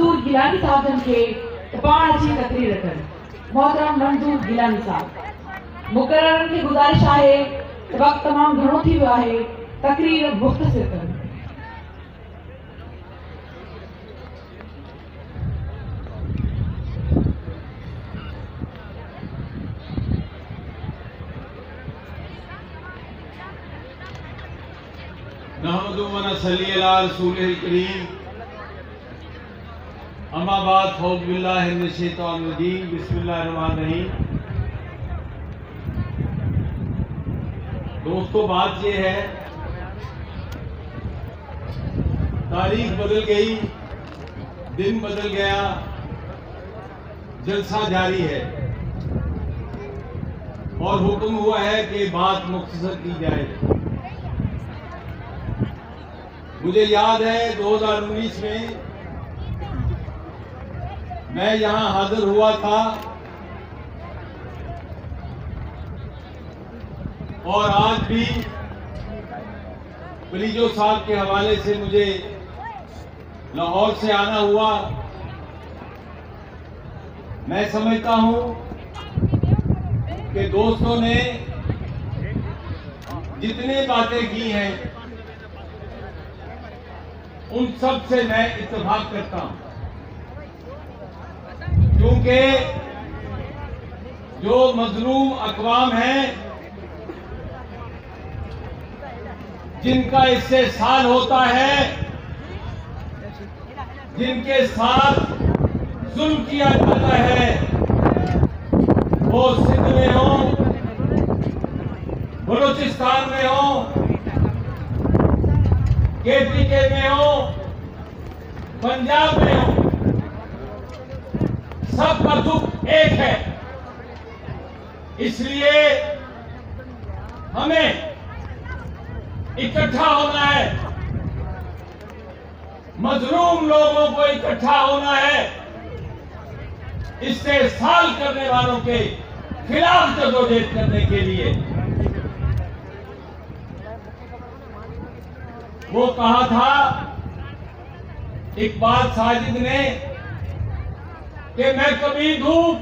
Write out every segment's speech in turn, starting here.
मंजूर गिलानी साहब जन खे पाण अची तकरीर कनि। मोहतरम मंजूर गिलानी साहब। मुकर्ररनि खे गुज़ारिश आहे त वक़्तु तमामु घणो थी वियो आहे, तकरीर मुख़्तसिर कनि। नहमदुहु व नसल्ली अला रसूलिल करीम। अम्मा बाद फौज़ बिल्लाहि मिनश शैतानिर रजीम। बिस्मिल्लाहिर रहमानिर रहीम। दोस्तों, बात ये है, तारीख बदल गई, दिन बदल गया, जलसा जारी है और हुक्म हुआ है कि बात मुख्तसर की जाए। मुझे याद है 2019 में मैं यहां हाजिर हुआ था और आज भी पलीजो साहब के हवाले से मुझे लाहौर से आना हुआ। मैं समझता हूं कि दोस्तों ने जितनी बातें की हैं उन सब से मैं इत्तेफाक करता हूं, क्योंकि जो मजलूम अक़वाम हैं, जिनका इससे साल होता है, जिनके साथ जुल्म किया जाता है, वो सिंध में हो, बलूचिस्तान में हो, KPK में हो, पंजाब में हो, सबका दुख एक है। इसलिए हमें इकट्ठा होना है, मजलूम लोगों को इकट्ठा होना है, इससे साल करने वालों के खिलाफ जदोजहद करने के लिए। वो कहा था इकबाल साजिद ने कि मैं कभी धूप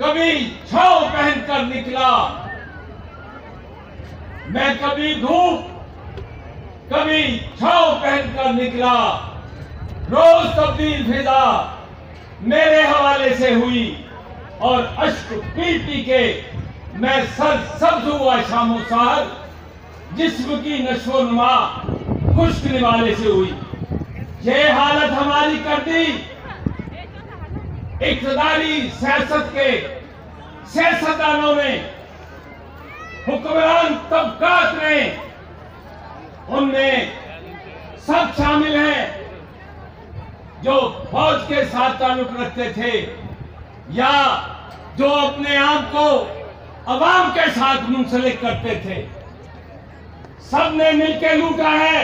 कभी छांव पहनकर निकला, मैं कभी धूप कभी छांव पहनकर निकला, रोज तब्दील फिजा मेरे हवाले से हुई और अश्क पी पी के मैं सर सब्ज हुआ शामो सहर, जिस्म की नशो नुमा खुश्क निवाले से हुई। ये हालत हमारी कर दी इक़्तिदारी सियासत के सियासतदानों ने, हुक्मरान तबकात ने। उनमें सब शामिल हैं जो फौज के साथ ताल्लुक रखते थे या जो अपने आप को अवाम के साथ मुंसलिक करते थे। सबने मिलकर लूटा है।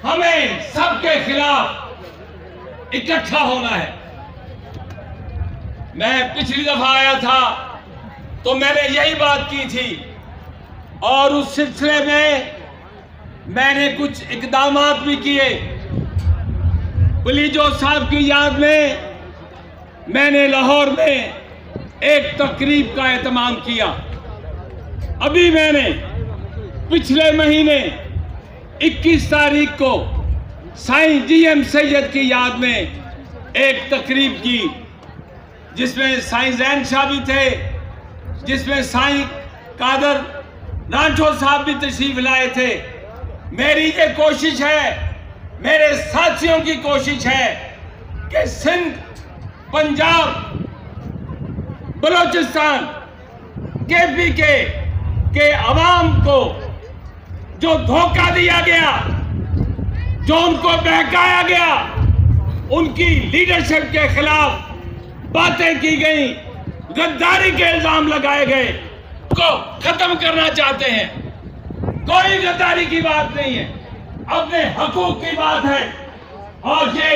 हमें सबके खिलाफ इकट्ठा होना है। मैं पिछली दफा आया था तो मैंने यही बात की थी और उस सिलसिले में मैंने कुछ इक़दामात भी किए। पलीजो साहब की याद में मैंने लाहौर में एक तकरीब का एहतमाम किया। अभी मैंने पिछले महीने 21 तारीख को साईं GM सैयद की याद में एक तकरीब की, जिसमें साईं ज़ैन शाह भी थे, जिसमें साईं कादर रांझो साहब भी तशरीफ लाए थे। मेरी ये कोशिश है, मेरे साथियों की कोशिश है कि सिंध, पंजाब, बलूचिस्तान, KPK के अवाम को जो धोखा दिया गया, जो उनको बहकाया गया, उनकी लीडरशिप के खिलाफ बातें की गई, गद्दारी के इल्जाम लगाए गए, को खत्म करना चाहते हैं। कोई गद्दारी की बात नहीं है, अपने हकूक की बात है। और ये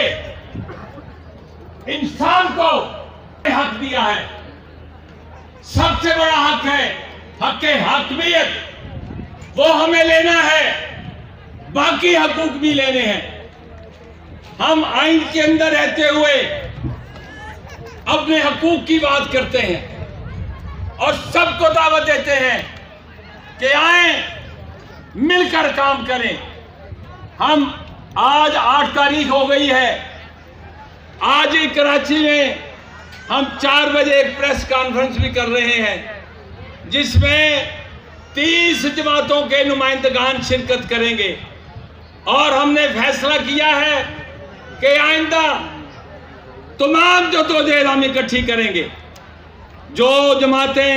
इंसान को हक दिया है, सबसे बड़ा हक है हक के हाकिमियत, वो हमें लेना है, बाकी हकूक भी लेने हैं। हम आइन के अंदर रहते हुए अपने हकूक की बात करते हैं और सबको दावत देते हैं कि आए मिलकर काम करें। हम आज 8 तारीख हो गई है। आज ही कराची में हम 4 बजे एक प्रेस कॉन्फ्रेंस भी कर रहे हैं जिसमें 30 जमातों के नुमाइंदगान शिरकत करेंगे और हमने फैसला किया है कि आइंदा तमाम जद्दोजहद हम इकट्ठी करेंगे। जो जमातें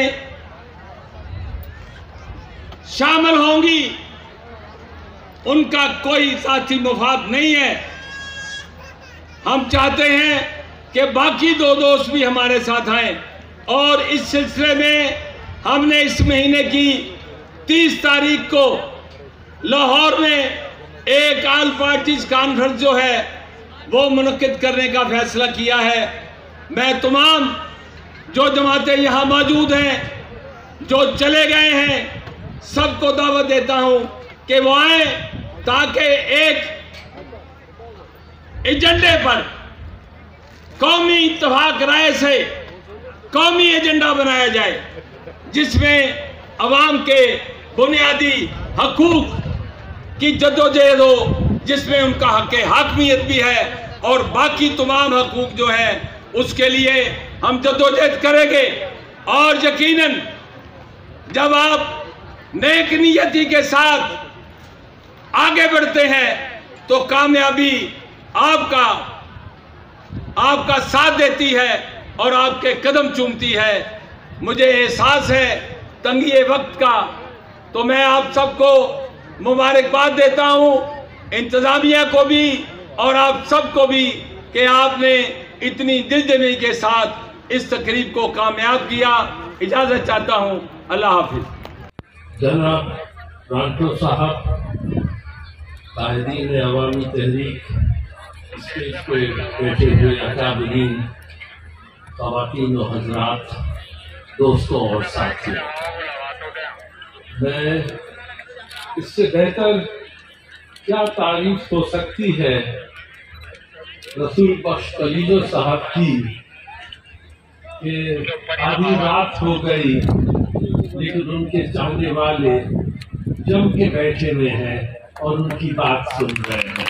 शामिल होंगी उनका कोई साथी मुफाद नहीं है। हम चाहते हैं कि बाकी 2 दोस्त भी हमारे साथ आए और इस सिलसिले में हमने इस महीने की 30 तारीख को लाहौर में एक ऑल पार्टीज कॉन्फ्रेंस जो है वो मुनक्किद करने का फैसला किया है। मैं तमाम जो जमातें यहाँ मौजूद हैं, जो चले गए हैं, सबको दावत देता हूँ कि वो आए ताकि एक एजेंडे पर कौमी इत्तेफाक राय से कौमी एजेंडा बनाया जाए जिसमें अवाम के बुनियादी हकूक की जद्दोजहद हो, जिसमें उनका हक हाकमियत भी है और बाकी तमाम हकूक जो है उसके लिए हम जद्दोजहद करेंगे। और यकीनन जब आप नेक नियति के साथ आगे बढ़ते हैं तो कामयाबी आपका साथ देती है और आपके कदम चूमती है। मुझे एहसास है तंगी वक्त का, तो मैं आप सबको मुबारकबाद देता हूं, इंतजामिया को भी और आप सबको भी कि आपने इतनी दिलजमी के साथ इस तकरीब को कामयाब किया। इजाज़त चाहता हूं। अल्लाह हाफिज। जनाब रांटो साहब, कायदीन अवामी तहरीक, स्टेज पे बैठे हुए अकाबरीन, ख़वातीन और हज़रात, दोस्तों और साथियों, मैं इससे बेहतर क्या तारीफ हो सकती है रसूल बख्श कलीजो साहब की कि आधी रात हो गई लेकिन उनके चाहने वाले जम के बैठे हुए हैं और उनकी बात सुन रहे हैं।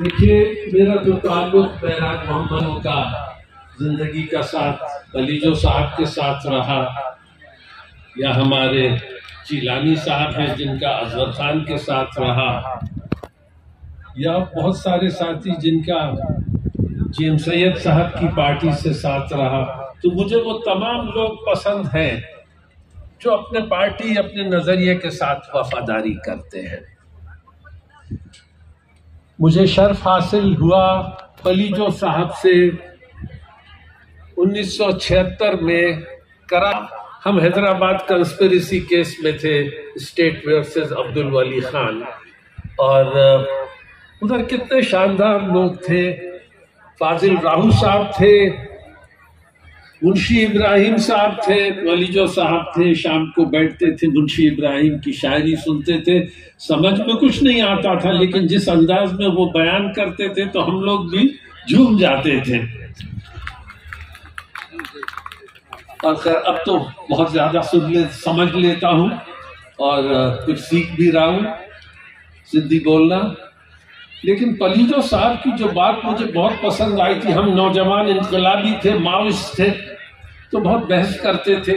देखिए, मेरा जो ताल्लुक बैराज मोहम्मद का जिंदगी का साथ कलीजो साहब के साथ रहा, या हमारे जिलानी साहब हैं जिनका अजहर खान के साथ रहा, या बहुत सारे साथी जिनका जेम सैयद साहब की पार्टी से साथ रहा, तो मुझे वो तमाम लोग पसंद हैं जो अपने पार्टी अपने नजरिए के साथ वफादारी करते हैं। मुझे शर्फ हासिल हुआ कलीजो साहब से 1976 में करा। हम हैदराबाद कंस्पिरेसी केस में थे, स्टेट वर्सेस अब्दुल वली खान, और उधर कितने शानदार लोग थे। फाजिल राहू साहब थे, मुंशी इब्राहिम साहब थे, वलीजो साहब थे। शाम को बैठते थे, मुंशी इब्राहिम की शायरी सुनते थे। समझ में कुछ नहीं आता था, लेकिन जिस अंदाज में वो बयान करते थे तो हम लोग भी झूम जाते थे। और खैर अब तो बहुत ज्यादा समझ लेता हूँ और कुछ सीख भी रहा हूँ सिद्धी बोलना। लेकिन कलीजो साहब की जो बात मुझे बहुत पसंद आई थी, हम नौजवान इनकलाबी थे, माओइस्ट थे, तो बहुत बहस करते थे।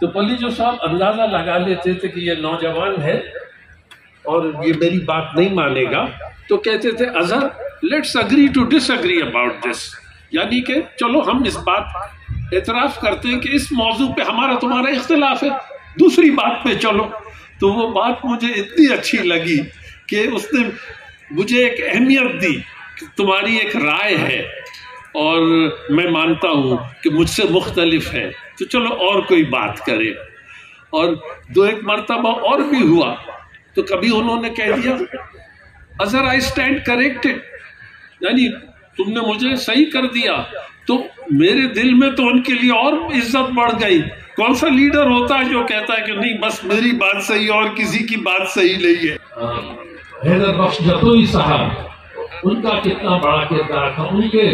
तो कलीजो साहब अंदाजा लगा लेते थे कि ये नौजवान है और ये मेरी बात नहीं मानेगा, तो कहते थे Azhar, let's agree to disagree about this, यानी कि चलो हम इस बात एतराफ करते हैं कि इस मौजू पे हमारा तुम्हारा इख्तिलाफ है, दूसरी बात पे चलो। तो वो बात मुझे इतनी अच्छी लगी कि उसने मुझे एक अहमियत दी कि तुम्हारी एक राय है और मैं मानता हूँ कि मुझसे मुख्तलिफ है, तो चलो और कोई बात करे। और 2-1 मरतबा और भी हुआ, तो कभी उन्होंने कह दिया अजहर आई स्टैंड करेक्टेड, यानी तुमने मुझे सही कर दिया, तो मेरे दिल में तो उनके लिए और इज्जत बढ़ गई। कौन सा लीडर होता है जो कहता है कि नहीं बस मेरी बात सही और किसी की बात सही नहीं है। हैदर बख्श जतोई साहब, उनका कितना बड़ा किरदार था। उनके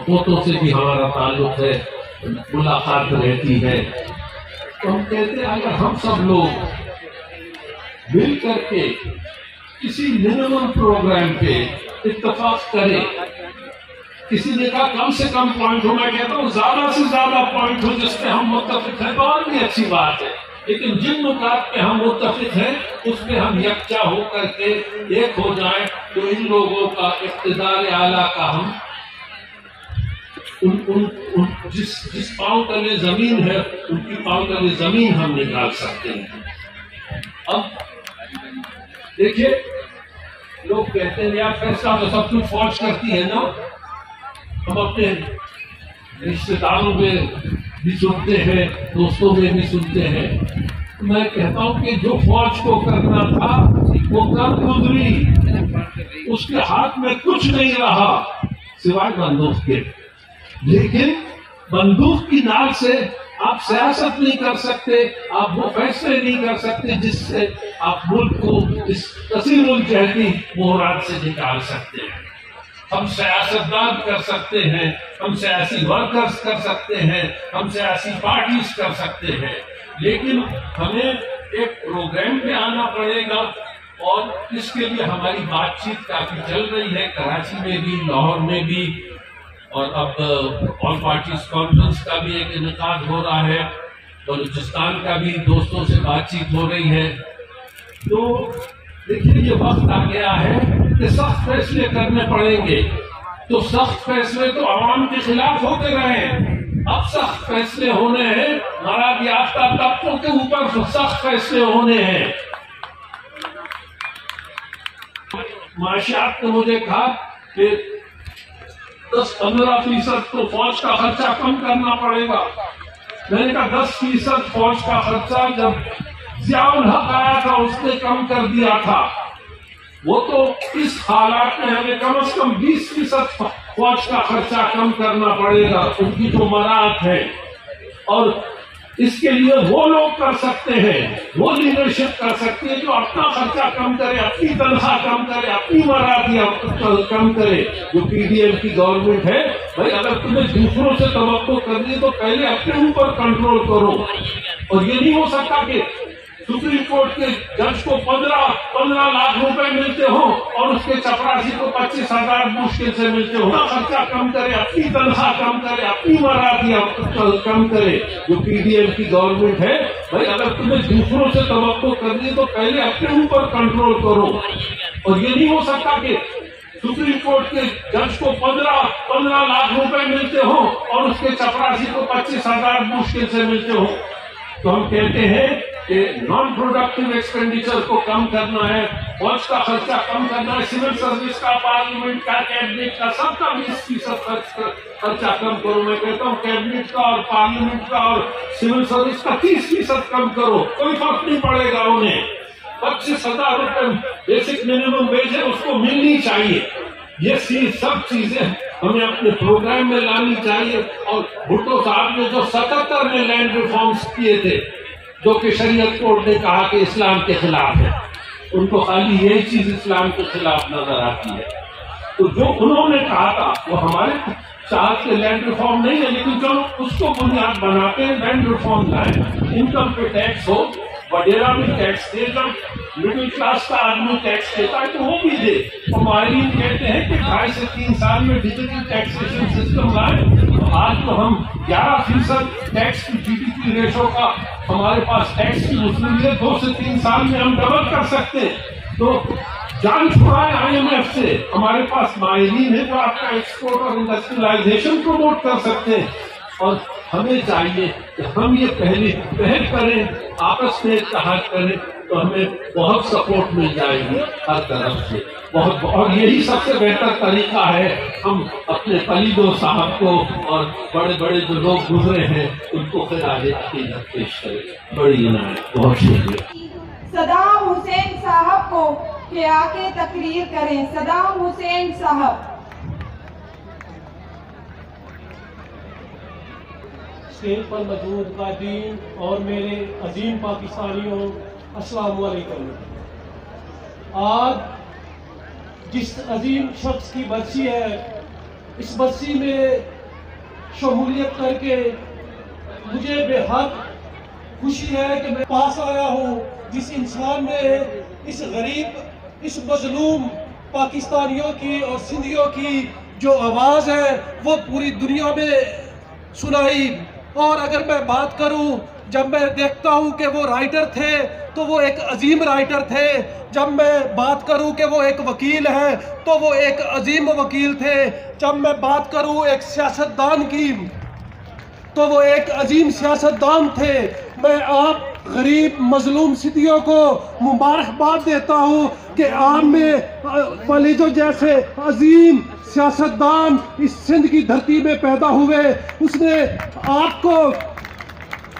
पोतों से भी हमारा ताल्लुक है, मुलाकात रहती है। तो हम कहते हैं अगर हम सब लोग मिल करके किसी मिनिमम प्रोग्राम पे इत्तेफाक करें, किसी ने कहा कम से कम पॉइंट हो, मैं कहता हूँ ज्यादा से ज्यादा पॉइंट हो जिसपे हम मुत्तफिक हैं तो और भी अच्छी बात है, लेकिन जिन नुकात पे हम मुत्तफिक हैं उस पे हम यकजा होकर के एक हो जाएं तो इन लोगों का इक़्तिदार आला का हम जिस पांव तले जमीन है उनकी पांव तले जमीन हम निकाल सकते हैं। अब देखिए, लोग कहते हैं यार फैसला तो सब कुछ फौज करती है ना। हम अपने रिश्तेदारों में भी सुनते हैं, दोस्तों में भी सुनते हैं। मैं कहता हूं कि जो फौज को करना था वो कर गुजरी, उसके हाथ में कुछ नहीं रहा सिवाय बंदूक के। लेकिन बंदूक की नाल से आप सियासत नहीं कर सकते, आप वो फैसले नहीं कर सकते जिससे आप मुल्क को इस कसीरुल जहती मोहरात से निकाल सकते हैं। हम सियासतदान कर सकते हैं, हम सियासी वर्कर्स कर सकते हैं, हम सियासी पार्टीज कर सकते हैं, लेकिन हमें एक प्रोग्राम पे आना पड़ेगा। और इसके लिए हमारी बातचीत काफी चल रही है, कराची में भी, लाहौर में भी, और अब ऑल पार्टीज कॉन्फ्रेंस का भी एक इनेकाद हो रहा है, बलूचिस्तान का भी दोस्तों से बातचीत हो रही है। तो देखिए, ये वक्त आ गया है कि सख्त फैसले करने पड़ेंगे। तो सख्त फैसले तो आवाम के खिलाफ होते रहे, अब सख्त फैसले होने हैं, नाराज याफ्ता तबकों के ऊपर सख्त फैसले होने हैं। माशियात ने मुझे कहा कि 10-15% तो फौज का खर्चा कम करना पड़ेगा। मैंने कहा 10% फौज का खर्चा जब ज़ियाउल हक आया था उसने कम कर दिया था। वो तो इस हालात में हमें कम से कम 20% फौज का खर्चा कम करना पड़ेगा, उनकी जो मराहत है। और इसके लिए वो लोग कर सकते हैं, वो लीडरशिप कर सकती है जो अपना खर्चा कम करे, अपनी तनख्वाह कम करे, अपनी मराहत कम करे। जो पीडीएम की गवर्नमेंट है, भाई अगर तुम्हें दूसरों से तवक्को करनी तो पहले अपने ऊपर कंट्रोल करो। और ये नहीं हो सकता कि सुप्रीम कोर्ट के जज को 15 लाख रुपए मिलते हो और उसके चपरासी को 25,000 मुश्किल से मिलते हो। खर्चा कम करे, अपनी तनख्वाह कम करे, अपनी मराहत कम करे। जो पीडीएम की गवर्नमेंट है, भाई अगर तुम्हें दूसरों से तवक्को करनी तो पहले अपने ऊपर कंट्रोल करो। और ये नहीं हो सकता कि सुप्रीम कोर्ट के जज को 15 लाख रुपए मिलते हो और उसके चपरासी को 25,000 मुश्किल से मिलते हो। तो हम कहते हैं कि नॉन प्रोडक्टिव एक्सपेंडिचर को कम करना है, फौज का खर्चा कम करना है, सिविल सर्विस का, पार्लियामेंट का, कैबिनेट का, सबका 20% खर्चा कम करो। मैं कहता हूँ कैबिनेट का और पार्लियामेंट का और सिविल सर्विस का 30% कम करो, कोई फर्क नहीं पड़ेगा उन्हें। 25,000 रुपए बेसिक मिनिमम वेज है, उसको मिलनी चाहिए। ये सब चीजें हमें अपने प्रोग्राम में लानी चाहिए। और भुट्टो साहब ने जो 77 में लैंड रिफॉर्म्स किए थे, जो कि शरीयत कोर्ट ने कहा कि इस्लाम के खिलाफ है, उनको खाली यही चीज इस्लाम के खिलाफ नजर आती है। तो जो उन्होंने कहा था वो हमारे चाहत के लैंड रिफॉर्म नहीं है, लेकिन चलो उसको बुनियाद बनाते हैं, लैंड रिफॉर्म लाए। इनकम पे टैक्स हो, वडेरा भी टैक्स दे, जब मिडिल क्लास का आदमी टैक्स देता है तो वो भी दे। और माहिरीन कहते हैं कि 2.5 से 3 साल में डिजिटल टैक्सेशन सिस्टम लाए। तो आज तो हम 11% टैक्स की जीडीपी रेशो का हमारे पास टैक्स की वसूली है, 2 से 3 साल में हम डबल कर सकते हैं। तो जान छुड़ाए IMF से, हमारे पास माहिरीन है जो आपका एक्सपोर्ट और इंडस्ट्रियलाइजेशन प्रमोट कर सकते हैं। और हमें चाहिए कि हम ये पहल करें, आपस में इत्तेहाद करें, तो हमें बहुत सपोर्ट मिल जाएगी हर तरफ से। बहुत और यही सबसे बेहतर तरीका है, हम अपने पलीदो साहब को और बड़े बड़े जो लोग गुजरे हैं उनको खिराज अकीदत पेश करें। बड़ी इनायत, बहुत शुक्रिया। सदाम हुसैन साहब को कि आके तकरीर करें। सदाम हुसैन साहब। स्टेज पर मौजूद कादीन और मेरे अजीम पाकिस्तानियों, अस्सलाम वालेकुम। आज जिस अजीम शख्स की बरसी है, इस बरसी में शमूलियत करके मुझे बेहद खुशी है कि मैं पास आया हूँ जिस इंसान ने इस गरीब, इस मजलूम पाकिस्तानियों की और सिंधियों की जो आवाज़ है वो पूरी दुनिया में सुनाई। और अगर मैं बात करूं, जब मैं देखता हूं कि वो राइटर थे तो वो एक अजीम राइटर थे, जब मैं बात करूं कि वो एक वकील है तो वो एक अजीम वकील थे, जब मैं बात करूं एक सियासतदान की तो वो एक अजीम सियासतदान थे। मैं आप गरीब मजलूम सिंधियों को मुबारकबाद देता हूँ कि आप में पलीजो जैसे अजीम सियासतदान इस सिंध की धरती में पैदा हुए।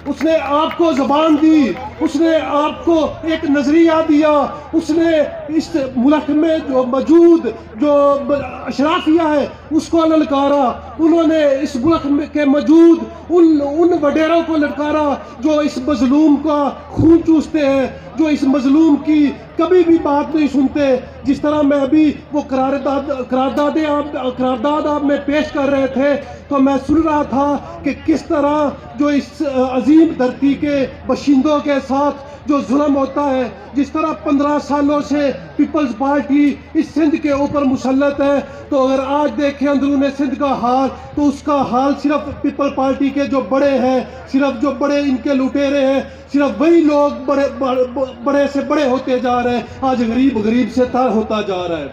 उसने आपको ज़बान दी, उसने आपको एक नज़रिया दिया, उसने इस मुल्क में जो मौजूद जो अशराफिया है उसको ललकारा। उन्होंने इस मुल्क के मौजूद उन वडेरों को ललकारा जो इस मजलूम का खून चूसते हैं, जो इस मजलूम की कभी भी बात नहीं सुनते। जिस तरह मैं अभी वो करारदाद आप में पेश कर रहे थे तो मैं सुन रहा था कि किस तरह जो इस अजीम धरती के बशिंदों के साथ जो जुल्म होता है, जिस तरह 15 सालों से पीपल्स पार्टी इस सिंध के ऊपर मुसल्लत है। तो अगर आज देखें अंदरूनी सिंध का हाल, तो उसका हाल सिर्फ पीपल पार्टी के जो बड़े हैं, सिर्फ जो बड़े इनके लुटेरे हैं, सिर्फ वही लोग बड़े से बड़े होते जा रहे हैं। आज गरीब गरीब से तर होता जा रहा है।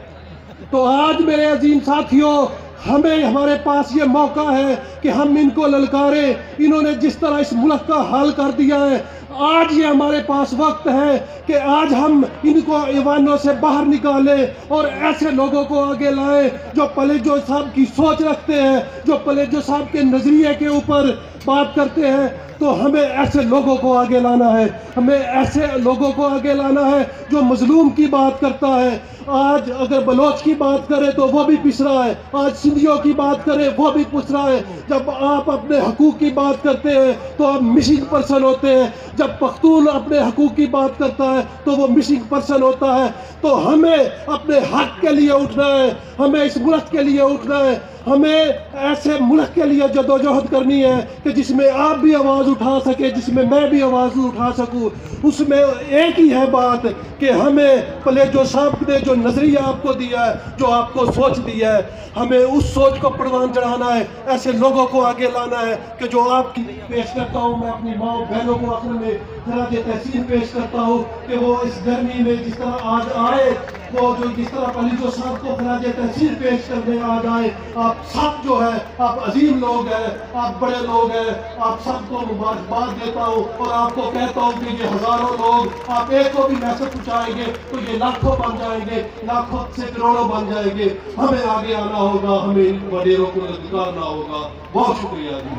तो आज मेरे अजीम साथियों, हमारे पास ये मौका है कि हम इनको ललकारें। इन्होंने जिस तरह इस मुल्क का हाल कर दिया है, आज ये हमारे पास वक्त है कि आज हम इनको ईवानों से बाहर निकालें और ऐसे लोगों को आगे लाएं जो पलेजो साहब की सोच रखते हैं, जो पलेजो साहब के नज़रिए के ऊपर बात करते हैं। तो हमें ऐसे लोगों को आगे लाना है, हमें ऐसे लोगों को आगे लाना है जो मजलूम की बात करता है। आज अगर बलोच की बात करें तो वो भी पिस रहा है, आज सिंधियों की बात करें वो भी पिस रहा है। जब आप अपने हकूक़ की बात करते हैं तो आप मिसिंग पर्सन होते हैं, जब पख्तून अपने हकूक़ की बात करता है तो वो मिसिंग पर्सन होता है। तो हमें अपने हक के लिए उठना है, हमें इस मुल्क के लिए उठना है, हमें ऐसे मुल्क के लिए जदोजहद करनी है कि जिसमें आप भी आवाज़ उठा सके, जिसमें मैं भी आवाज़ उठा सकूं। उसमें एक ही है बात कि हमें पलेजो साहब ने जो नज़रिया आपको दिया है, जो आपको सोच दिया है, हमें उस सोच को परवान चढ़ाना है, ऐसे लोगों को आगे लाना है कि जो आपकी पेश करता हूँ। मैं अपनी माँ बहनों को आखिर में खराज तहसीन पेश करता हूँ कि वो इस गर्मी में जिस तरह आज आए, वो जो जिस तरह पलीजो साहब को खराज तहसीन पेश करने आज आए। आप सब जो है, आप अजीम लोग हैं, आप बड़े लोग हैं, आप सबको मुबारकबाद देता हूँ और आपको कहता हूँ कि ये हज़ारों लोग, आप एक को भी मैसेज पहुँचाएंगे तो ये लाखों बन जाएंगे, लाखों से करोड़ों बन जाएंगे। हमें आगे आना होगा, हमें इन वडेरों को निकालना होगा। बहुत शुक्रिया जी।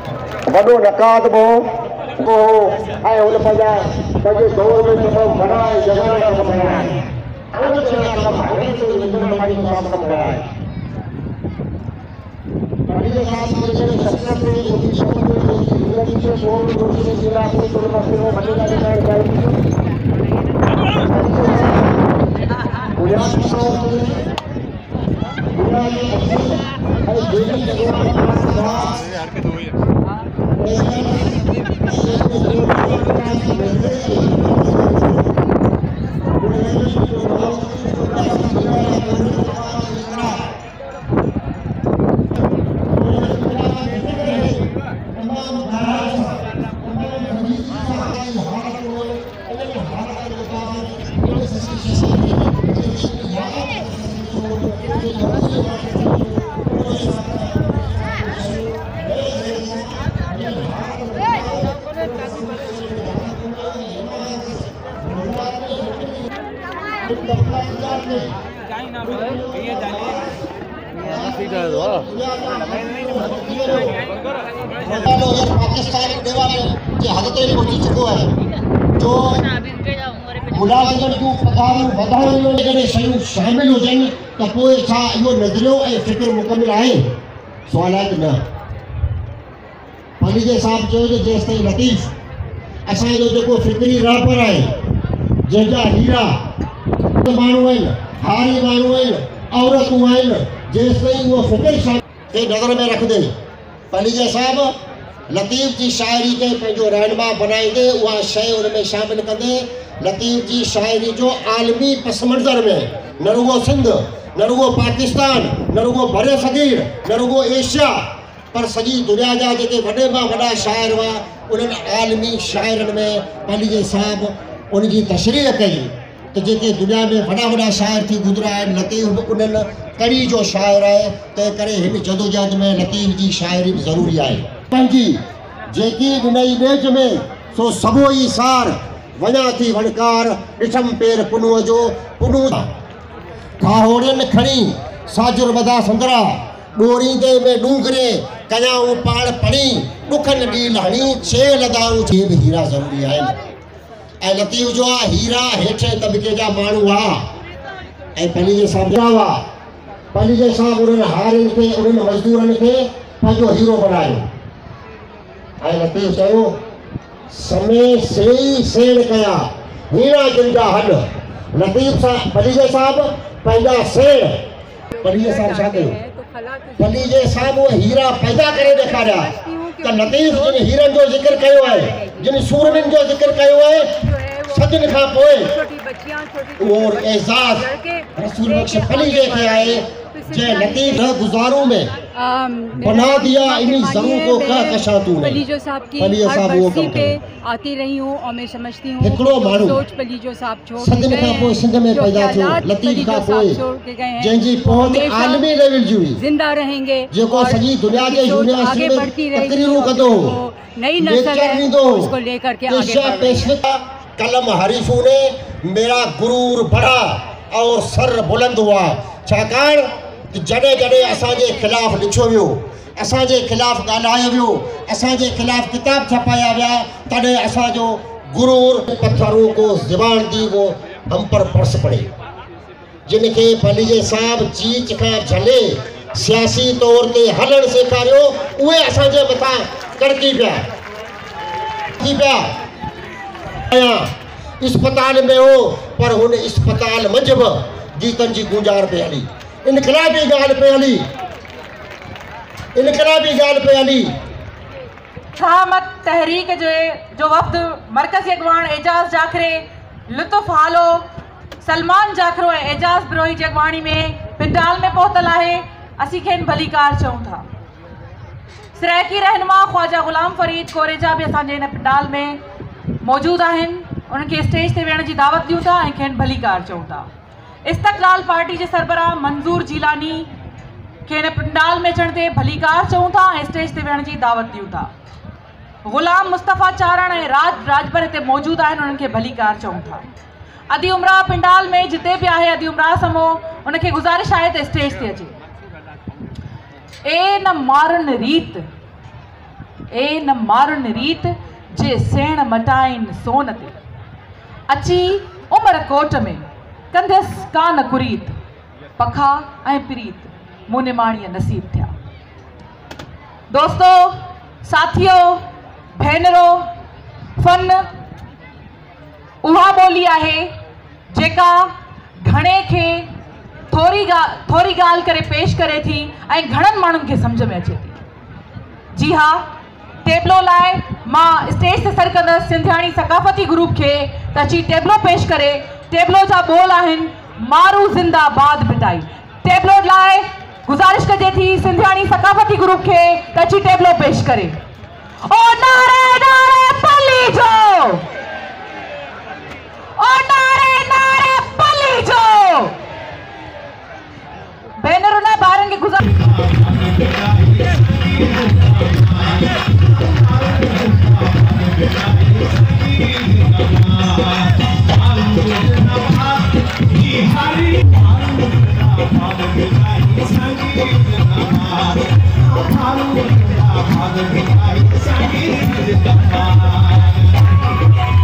वॾो नकाद वो ऐं उन पंहिंजे दौर में जेको बनाए जॻह कमु कराए, पाकिस्तान जे हद ते पहुची चुको है, जो मुलाज़िमन जूं पघारूं वधाइण में जॾहिं शयूं शामिल हुजनि त पोइ छा इहो नज़रियो ऐं फ़िक्र मुकमिल आहे? सुवाल आहे त न। पलीजे साहब चयो त जेसि ताईं लतीफ़ असांजो जेको फ़िक्री रापर आहे, जंहिंजा हीरा माण्हू आहिनि, हारी माण्हू आहिनि, औरतूं आहिनि, जेसिताईं उहो फ़िक्र खे नज़र में रखंदे पलीजे साहब लतीफ़ जी शाइरी खे पंहिंजो रहनुमा बनाईंदे उहा शइ उन में शामिल कंदे लतीफ़ जी शाइरी जो आलमी पस मंज़र में न रुगो सिंध, न रुगो पाकिस्तान, न रुगो बरे सगीर, न रुगो एशिया, पर सॼी दुनिया जा जेके वॾे मां वॾा शाइर हुआ उन्हनि आलमी शाइरनि में पलीजे साहब उनजी तशरीह कई त जेके दुनिया में वॾा वॾा शाइर थी गुज़रिया आहिनि लतीफ़ बि उन्हनि कड़ी जो शाइर आहे, तंहिं करे हिन जदोजहद में लतीफ़ जी शाइरी बि ज़रूरी आहे। पंहिंजी जेकी ॾिनई ॾेज में सो सबो ई सार वञा थी वणकार ॾिठम पेर पुनूअ जो पुनू खाहोड़ियुनि खणी साजुर वधा संदरा ॾोरींदे में डूंगरे कयाऊं पाण पणी ॾुखनि ॾील हणी छे लदाऊं छे बि हीरा ज़रूरी आहिनि। ऐं लतीफ़ जो आहे हीरा हेठि तबिके जा माण्हू हुआ ऐं पलीजे साहब जा हुआ। पलीजे साहब उन्हनि हारियुनि खे उन्हनि मज़दूरनि खे पंहिंजो हीरो बनायो ऐं लतीफ़ चयो समय से ई सेण कया हीरा जिन जा हॾ। लतीफ़ साहब पलीजे साहब पंहिंजा सेण पलीजे साहब छा कयो? पलीजे साहब उहे हीरा पैदा करे ॾेखारिया त लतीफ़ जिन हीरनि जो ज़िक्र कयो आहे, जिन सूरमिन जो ज़िक्र कयो आहे, सदिन खां पोइ उहो एज़ाज़ रसूल बख्श पलीजे खे आहे जंहिं लतीफ़ गुज़ारों में बना दिया इन्हीं ज़रूर को कह कशा तूने। पलीजो साहब की हर बस्ती पे आती रही हूँ और मैं समझती हूँ सोच पलीजो साहब छोड़ सदिन खां पोइ सिंध में पैदा थियो लतीफ़ खां पोइ जंहिंजी पहुंच आलमी लेवल जी हुई, जिंदा रहेंगे जेको सॼी दुनिया जे यूनिवर्सिटी में तकरीरूं कंदो हो, नई नस्ल है उसको लेकर के आगे कलम हरीफों ने मेरा गुरूर बढ़ा और सर बुलंद हुआ। छाकाणि जॾहिं जॾहिं असांजे ख़िलाफ़ लिखियो वियो, असांजे ख़िलाफ़ ॻाल्हायो वियो, असांजे ख़िलाफ़ किताब छपाया विया, तॾहिं असांजो गुरूर पत्थरों को ज़बान दी वो हम पर बरस पड़े। जिनखे पलीजे साहब चीच खां झले सियासी तौर ते हलणु सेखारियो उहे असांजे मथां कड़की पिया अस्पताल में हो, पर हुन अस्पताल मंझि बि गीतनि जी गुंजार पे हली, इनकलाबी ॻाल्हि पे हली, इनकलाबी ॻाल्हि पे हली। शाहमत तहरीक जो वफ़्द मरकज़ी अॻवान एजाज़ जाखरे लुत्फ़ हालो सलमान जाखरो ऐं एजाज़ बिरोही जी अॻवानी में पिंडाल में पहुतल आहे। असीं खेनि भलीकार चऊं था। सराइकी रहनुमा ख्वाजा ग़ुलाम फरीद कोरेजा भी असांजे हिन पिंडाल में मौजूद आहिनि। उन्हनि खे स्टेज ते वेहण जी दावत ॾियूं था ऐं खेनि भलीकार चऊं था। इस्तक़लाल पार्टी जे सरबराह मंज़ूर जीलानी खे हिन पिंडाल में अचण ते भलीकार चऊं था ऐं स्टेज ते वेहण जी दावत ॾियूं था। ग़ुलाम मुस्तफ़ा चारण ऐं राजभर हिते मौजूद आहिनि, उन्हनि खे भलीकार चऊं था। अदी उमरा पिंडाल में जिते बि आहे अदी उमरा समूह उनखे गुज़ारिश आहे त स्टेज ते अचे। ए न मारन रीत जे सेण मटाइन सोन ते अची उमर कोट में कंदस कान कुरीत पखा ऐं प्रीत मुने माणीअ नसीब थिया। दोस्तों, साथियों, भेनरो, फन उहा ॿोली आहे जेका घणे खे थोरी ॻाल्हि करे पेश करे थी ऐं घणनि माण्हुनि खे सम्झ में अचे थी। जी हा, टेबलो लाइ मां स्टेज ते सर कंदसि सिंधियाणी सकाफ़ती ग्रुप खे त अची टेबलो पेश करे। टेबलो जा बोल आहिनि मारू ज़िंदाबाद मिटाई। टेबलो लाइ गुज़ारिश कजे थी सिंधियाणी सकाफ़ती ग्रुप खे त अची टेबलो पेश करे। ओ नारे नारे पलीजो, ओ नारे नारे पलीजो। भेनरुनि ॿारनि खे गुज़ारिश Thank you.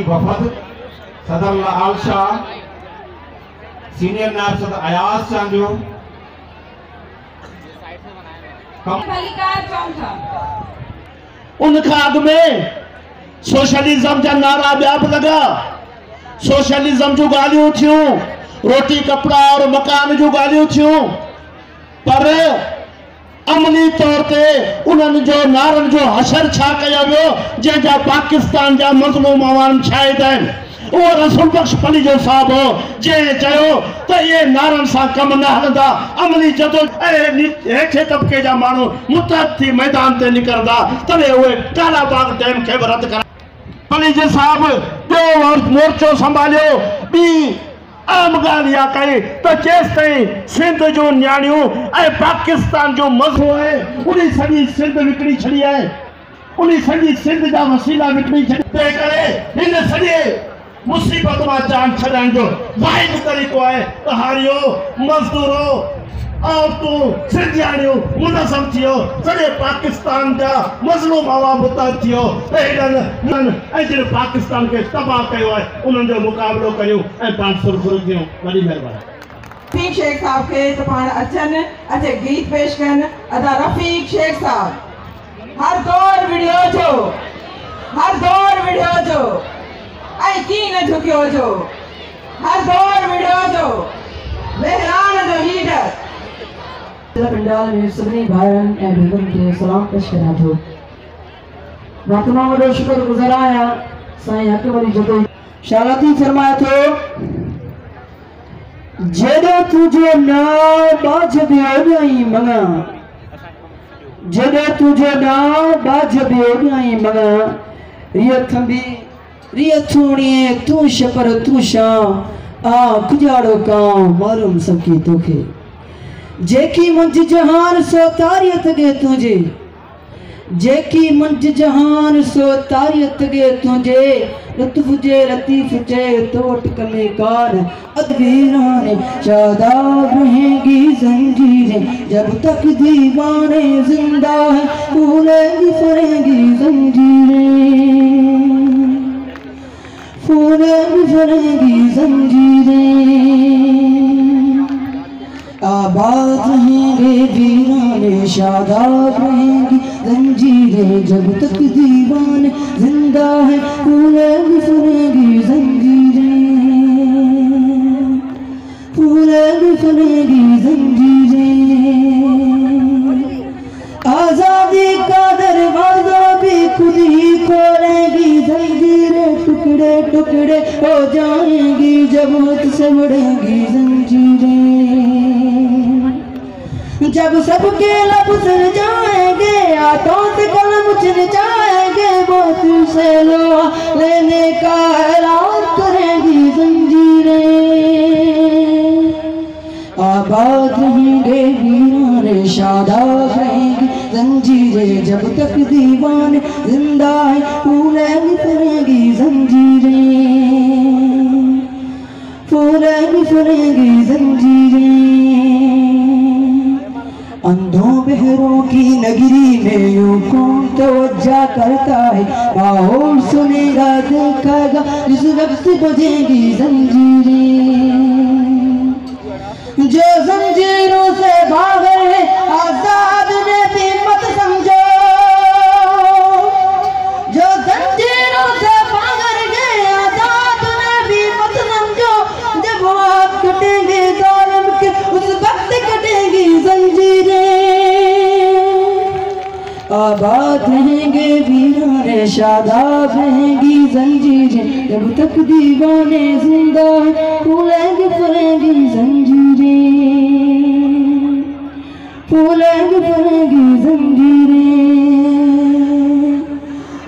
वफद सदर आल शाह सीनियर नायब सदर अयाज चांजू उन खाद में सोशलिज्म जा नारा व्याप लगा, सोशलिज्म जो गालियों थियूं, रोटी कपड़ा और मकान जो गालियों थियूं, पर अमली तौर पे उन्हनि जो नारन जो हशर छा कया वियो जंहिंजा पाकिस्तान जा मज़लूम अवाम शाहिद आहिनि। उहो रसूल बख्श पली जो साहब हो जंहिं चयो त इहे नारनि सां कम न हलंदा, अमली जदो हेठे तबके जा माण्हू मुतहद थी मैदान ते निकिरंदा तॾहिं उहे काला बाग डैम खे बि रद्द करा। पली जे साहब ॿियो मोर्चो संभालियो, ॿी आम ॻाल्हि इहा कई त जेसिताईं सिंध जो न्याणियूं ऐं पाकिस्तान जो मज़ो आहे उन सॼी सिंध विकिणी छॾी आहे, उन सॼी सिंध जा वसीला विकिणी छॾी। तंहिं करे हिन सॼे मुसीबत मां जान छॾण जो वाहिद तरीक़ो आहे त हारियो मज़दूरो औरतूं सिंधियाणियूं मुनज़म थियो, सॼे पाकिस्तान जा मज़लूम अवाम मुतहद थियो त हेॾनि ऐं जिन पाकिस्तान खे तबाह कयो आहे उन्हनि जो मुक़ाबिलो कयूं ऐं पाण सुरखुर थियूं। वॾी महिरबानी। रफ़ीक शेख साहब के तो पाण अचन अचे गीत पेश कन। अदा रफ़ीक शेख साहब हर दौर वीडियो जो ऐं की न झुकियो जो, हर दौर वीडियो जो बहरान जो लीडर। पंडाल में सभी भाइयों ऐं भेनरुनि खे सलाम पेश करियां थो। मां तमामु वॾो शुक्रगुज़ार आहियां। साईं हक़ वरी जदो शालाती फरमाए थो जॾहिं तुझो नाम बाज ॿियो मङा, जॾहिं तुझो नाम बाज ॿियो मङा, रिय थंबी रिय थूणीअ तूं शपर तूं शां आ कुजाड़ो कां मालूम सकी तोखे, जेकी मंझ जहान सो तारियत गे तुझे, जेकी मंझ जहान सो तारियत गे तुझे, लुत्फ जे लतीफ जे तोट कमे कान अदवीरान शादाब रहेंगी जंजीरें, जब तक दीवाने जिंदा है फूलेंगी फरेंगी जंजीरें, फूलेंगी फरेंगी जंजीरें, आबाद रहेंगे वीराने शादाब रहेंगी जंजीरें, जब तक दीवान जिंदा है फूलेंगी फरेंगी जंजीरें, फूलेंगी फरेंगी जंजीरें, आजादी का दरवाजा भी खुद ही खोलेंगी जंजीरें, टुकड़े टुकड़े हो जाएंगी जब हाथ से बढ़ेंगी जंजीरें, जब सबके लब सर जाएंगे हाथों से कलम छिन जाएंगे, बात से लोहा लेने का ऐलान करेंगी जंजीरें, आबाद रहेंगे वीराने शादाब रहेंगी जंजीरें, जब तक दीवान जिंदा है फूलेंगी फरेंगी जंजीरें, फूलेंगी फरेंगी जंजीरें, अंधों बहरों की नगरी में यूं कौन तवज्जा करता है, माहौल सुनेगा देखेगा जिस वक्त बजेंगी जंजीरें, जो जंजीरों से भागे हैं आजाद ने भी मत समझो, जो जंजीरों से भाग गए आजाद ने भी मत समझो, जब हाथ कटेंगे जालिम के उस वक्त कटेंगी जंजीरें, आबाद रहेंगे वीराने शादाब रहेंगी जंजीरें, जब तक दीवाने जिंदा है फूलेंगी फरेंगी जंजीरें, फूलेंगी फरेंगी जंजीरें,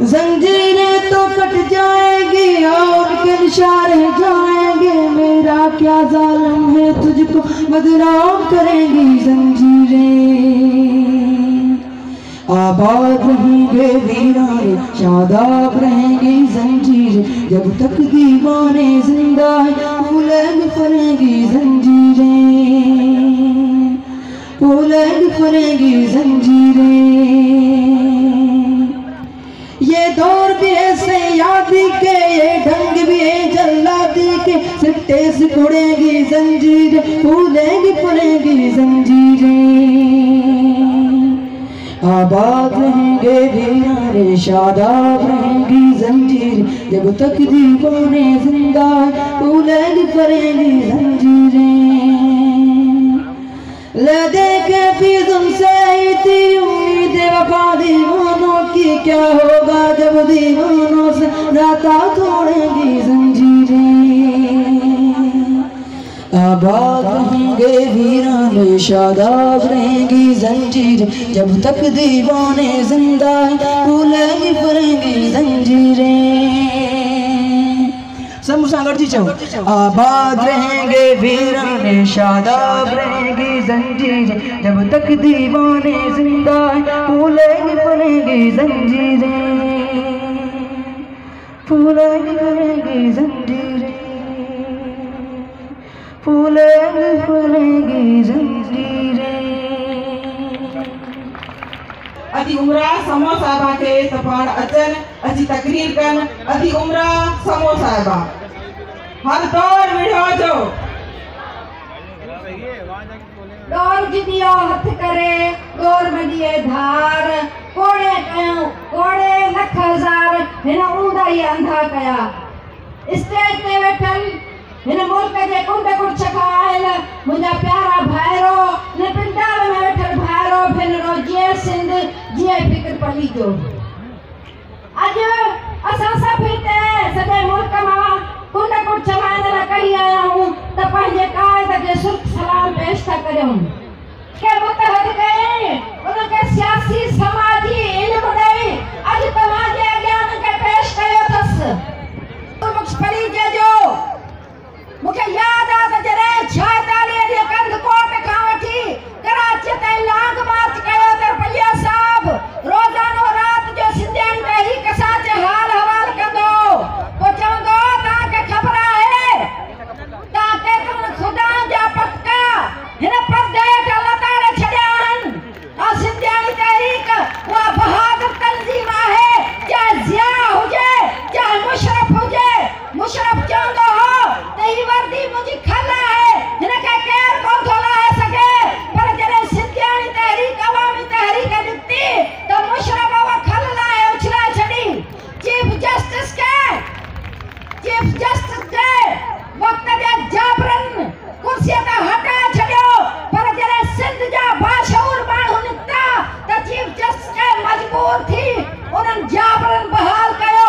जंजीरें तो कट जाएंगी और उनके निशान रह जाएंगे, मेरा क्या जालिम है तुझको बदनाम करेंगी जंजीरें, आबाद रहेंगे वीराने शादाब रहेंगी जंजीरें, जब तक दीवाने जिंदा है फूलेंगी फरेंगी जंजीरें, फूलेंगी फरेंगी जंजीरें, ये दौर भी ऐसे यादी के ये ढंग भी है जल्लादी के, सिट्टे से उड़ेंगी जंजीरें फूलेंगी फरेंगी जंजीरें, आबाद रहेंगे वीराने शादाब रहेंगी जंजीरें, जब तक दीवाने जिंदा है फूलेंगी फरेंगी जंजीरें, ले दे के भी तुमसे ही थी उम्मीद वफा दीवानों की, क्या होगा जब दीवानों से नाता तोड़ेंगी जंजीरें, आबाद रहेंगे वीराने शादाब रहेंगी जंजीरें, जब तक दीवाने जिंदा है फूलेंगी फरेंगी जंजीरें, सब मुसागर जी चाहो, आबाद रहेंगे वीराने शादाब रहेंगी जंजीरें, जब तक दीवाने जिंदा है फूलेंगी फरेंगी जंजीरें, फूलेंगी फरेंगी जंजीरें, फूलेंगी फरेंगी जंजीरें। अजी उमरा समो साहिबा के तपाण अचन अजी तकरीर कन, अजी उमरा समो साहिबा हर दौर विढ़ो जो दौर जिदियो हथ करे दौर मदिए धार, कोड़े कयो कोड़े लख हजार हिन ऊंदा ही अंधा कया, स्टेज ते वेठल हिन मुल्क जे कुंड कुछ खायल मुंहिंजा प्यारा भाइरो, हिन पिंडाल में वेठल भाइरो भेनरो जीअं सिंध जीअं फिक्र पली जो, अॼु असां सभु हिते सॼे मुल्क मां कुंड कुछ माइंदड़ कढी आया आहियूं त पंहिंजे क़ाइद पेश था करूं के मुतहद कई उनके सियासी समाजी इल्म दई आज तमाजे ज्ञान के पेश कयो थस तो मुखपरी जो मुखे याद आ त जरे 46 डी कंदकोट खां वठी कराची ताईं लॉन्ग मार्च कयो त पलिया साहब रोजानो रात जो सिंधियन तहरीक सां जे हाल हवाल कंदो तो चवंदो ता के खबर आहे ता के तुम खुदा जा पक्का हिन पर्दे ते लताड़े छड़िया हन आ सिंधियन तहरीक वा बहादुर तंजीम आहे या जिया हुजे या मुशरफ हुजे मुशरफ चवंदो हो त ही वर्दी मुंहिंजी खल आहे हिन खे केरु कोन थो लाहे सघे पर जॾहिं सिंधियाणी तहरीक अवामी तहरीक निकिती त मुशरफ उहा खल लाहे उछलाए छॾी चीफ जस्टिस जे वक़्त जे जाबरन कुर्सीअ तां हटाए छॾियो पर जॾहिं सिंध जा बाशऊर माण्हू निकिता त चीफ जस्टिस खे मजबूर थी उन्हनि जाबरन बहाल कयो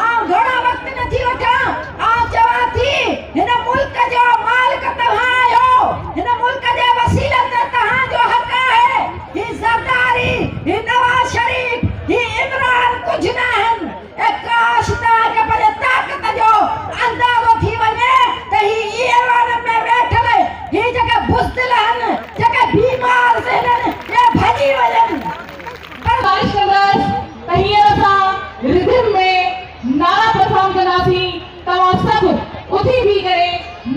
आउं घणो वक़्तु नथी वठां आउं चवां थी हिन मुल्क जो मालिक तव्हां आहियो हिन मुल्क जे वसीले ते तव्हांजो हक़ आहे ही ज़रदारी ही नवाज़ शरीफ ही इमरान कुझु न आहिनि ऐं काश तव्हांखे पंहिंजे ताक़त जो अंदाज़ो थी वञे त ही ईवान में वेठल ही जेके बुज़दिल आहिनि जेके बीमार आहिनि हे भॼी वञनि बारिश कंदसि त हींअर असां रिदम में नारा परफॉर्म कंदासीं तव्हां सभु उथी बीह करे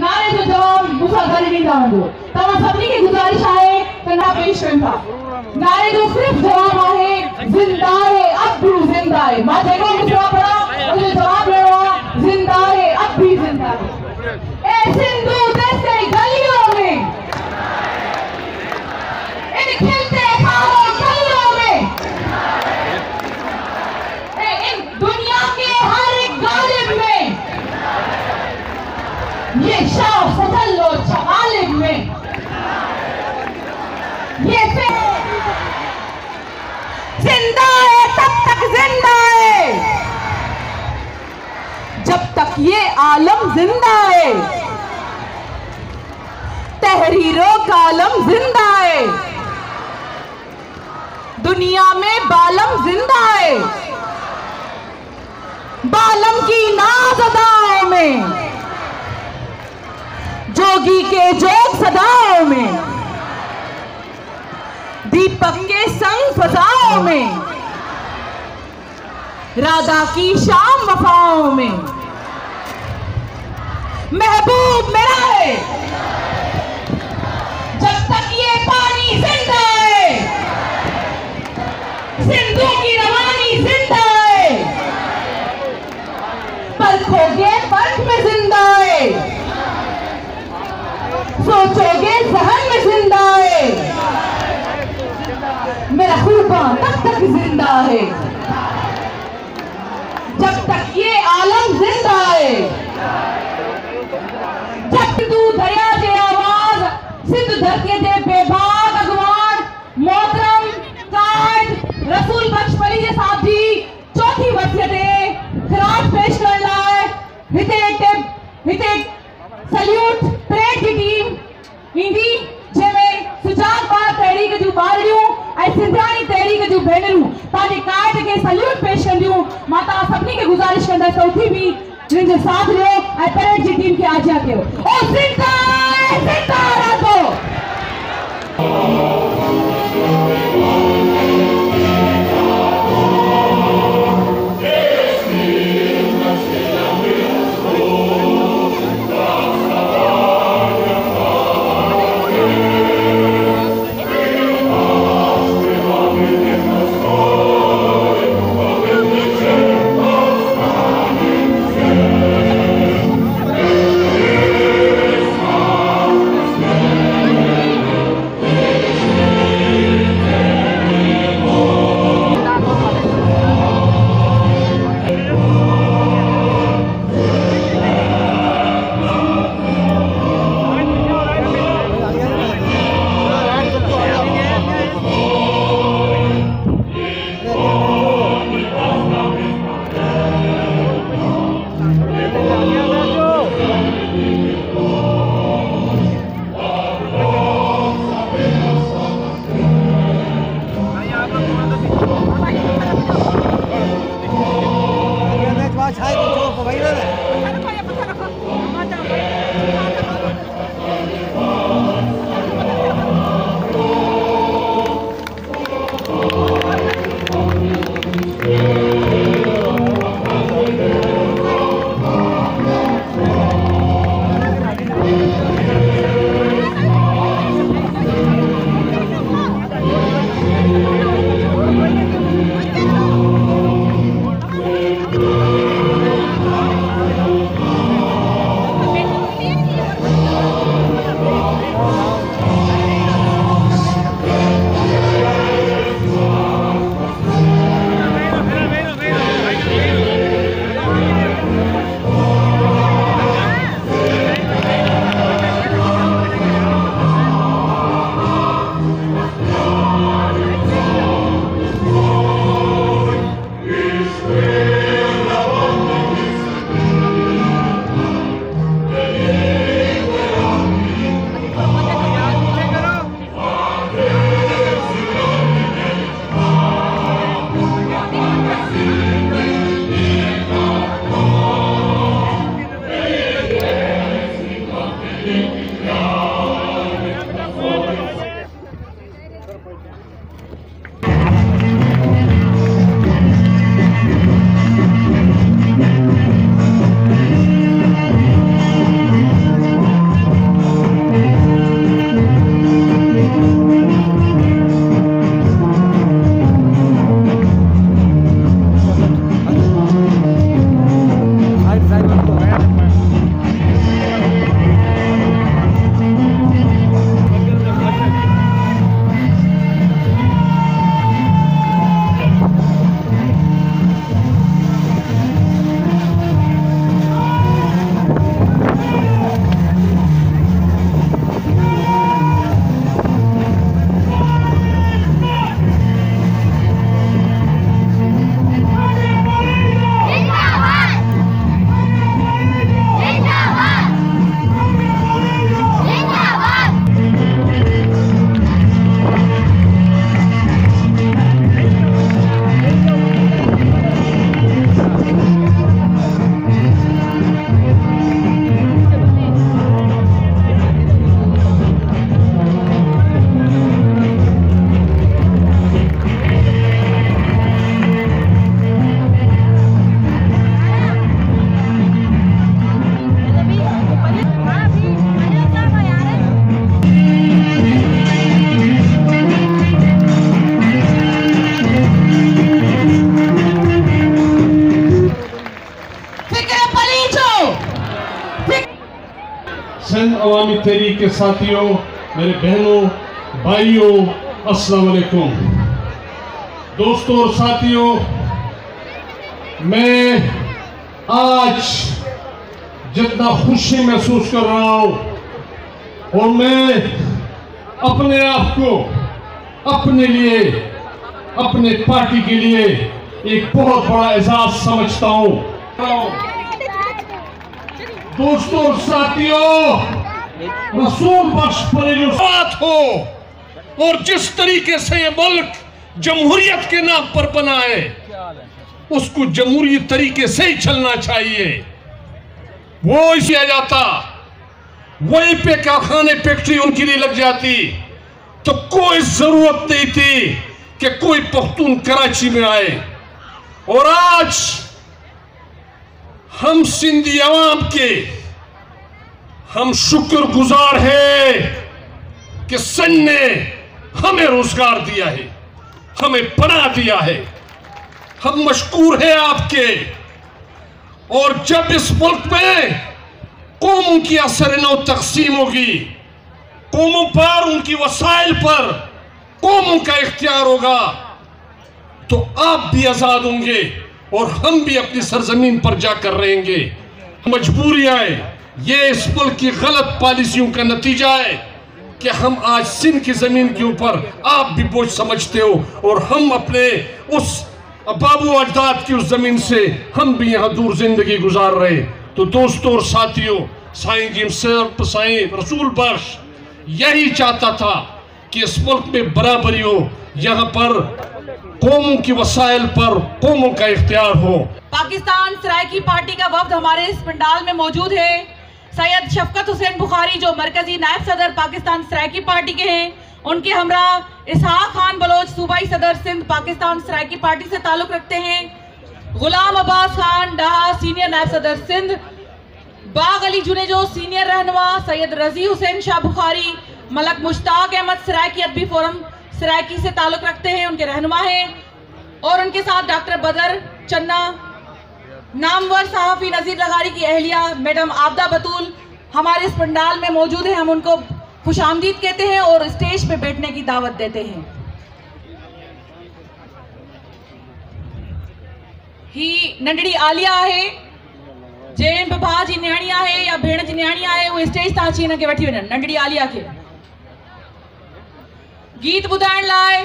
नारे जो जवाब मूंसां गॾु ॾींदा वञो तव्हां सभिनी खे गुज़ारिश आहे त ना पेश कनि था नारे जो सिर्फ़ु जवाब आहे ज़िंदाए अब भी ज़िंदाए मां जेको मिसरा पढ़ा उनजो जवाब ॾियणो आहे ज़िंदाए अब भी ज़िंदाए ए सिंधु देश की गलियों में इन खिलते खारों गलियों में इन दुनिया के हर एक गालिब में ये शाह सजल लो गालिब में ये जिंदा है तब तक जिंदा है जब तक ये आलम जिंदा है तहरीरों कालम जिंदा है दुनिया में बालम जिंदा है बालम की नाज अदाओं में जोगी के जोग सदाओं में दीपक के संग फजाओं में राधा की शाम वफाओं में महबूब मेरा है जब तक ये पानी जिंदा है सिंधु की रवानी जिंदा है परखोगे पर्ख में जिंदा है सोचोगे जहन में जिंदा है मेरा कुर्बान तब तक जिंदा है जब तक ये आलम जिंदा है जब तू दरिया के आवाज सिंध धरती दे बेबाक अगवान मोहतरम कायद रसूल बख्श परी जे साहब जी चौथी वसियत खिराज पेश करण लाइ हिते सल्यूट परेड की टीम ईंदी जंहिंमें सुजाग पार तहरीक जूं ॿारड़ियूं ऐं सिंधियाणी तहरीक जूं भेनरूं पंहिंजे काइद खे सल्यूट पेश कंदियूं मां तव्हां सभिनी खे गुज़ारिश कंदसि त उथी बि हिननि जो साथ ॾियो ऐं परेड जी टीम खे आज्ञा कयो ओ ज़िंदा रहो Yes, साथियों, मेरे बहनों, भाइयों, अस्सलाम वालेकुम। दोस्तों और साथियों, मैं आज जितना खुशी महसूस कर रहा हूं और मैं अपने आप को अपने लिए, अपने पार्टी के लिए एक बहुत बड़ा एजाज समझता हूं। दोस्तों और साथियों, रसूल बख्श पर जो बात हो और जिस तरीके से ये मुल्क जमहूरियत के नाम पर बना है, उसको जमहूरी तरीके से ही चलना चाहिए। वो इसे आ जाता, वहीं पे कारखाने फैक्ट्री उनके लिए लग जाती, तो कोई जरूरत नहीं थी कि कोई पख्तून कराची में आए। और आज हम सिंधी अवाम के हम शुक्रगुजार हैं कि सन ने हमें रोजगार दिया है, हमें पनाह दिया है। हम मशकूर हैं आपके। और जब इस मुल्क में कौमों की असर-ए-नौ तकसीम होगी, कौमों पर, उनकी वसाइल पर कौमों का इख्तियार होगा, तो आप भी आजाद होंगे और हम भी अपनी सरजमीन पर जाकर रहेंगे। मजबूरियां हैं, ये इस मुल्क की गलत पॉलिसियों का नतीजा है कि हम आज सिंध की जमीन के ऊपर आप भी बोझ समझते हो और हम अपने उस बाबू अजदाद की उस जमीन से हम भी यहाँ दूर जिंदगी गुजार रहे। तो दोस्तों और साथियों, साईं जिमसर साईं रसूल बख्श यही चाहता था कि इस मुल्क में बराबरी हो, यहाँ पर कौमों की वसाइल पर कौमों का इख्तियार हो। पाकिस्तान सराइकी पार्टी का वफ्द हमारे इस पंडाल में मौजूद है। सैयद शफकत हुसैन बुखारी जो मरकजी नायब सदर पाकिस्तान सराइकी पार्टी के हैं, उनके हमरा इसहाक खान बलोच सूबाई सदर सिंध पाकिस्तान सराइकी पार्टी से ताल्लुक रखते हैं। गुलाम अब्बास खान डाहा सीनियर नायब सदर सिंध, बाग अली जुनेजो सीनियर रहनुमा, सैयद रजी हुसैन शाह बुखारी मलक मुश्ताक अहमद सराइकी अदबी फोरम सराइकी से ताल्लुक रखते हैं, उनके रहनुमा हैं। और उनके साथ डॉक्टर बदर चन्ना, नामवर सहाफ़ी नज़ीर लगारी की अहलिया मैडम आबदा बतूल हमारे इस पंडाल में मौजूद है। हम उनको खुशामदीद कहते हैं और स्टेज पे बैठने की दावत देते हैं। ही नंढड़ी आलिया है, जंहिं बि भाउ जी न्याणी आहे या भेण जी न्याणी आहे, उहे स्टेज तां अची हिनखे वठी वञनि। नंढड़ी आलिया खे गीत ॿुधाइण लाइ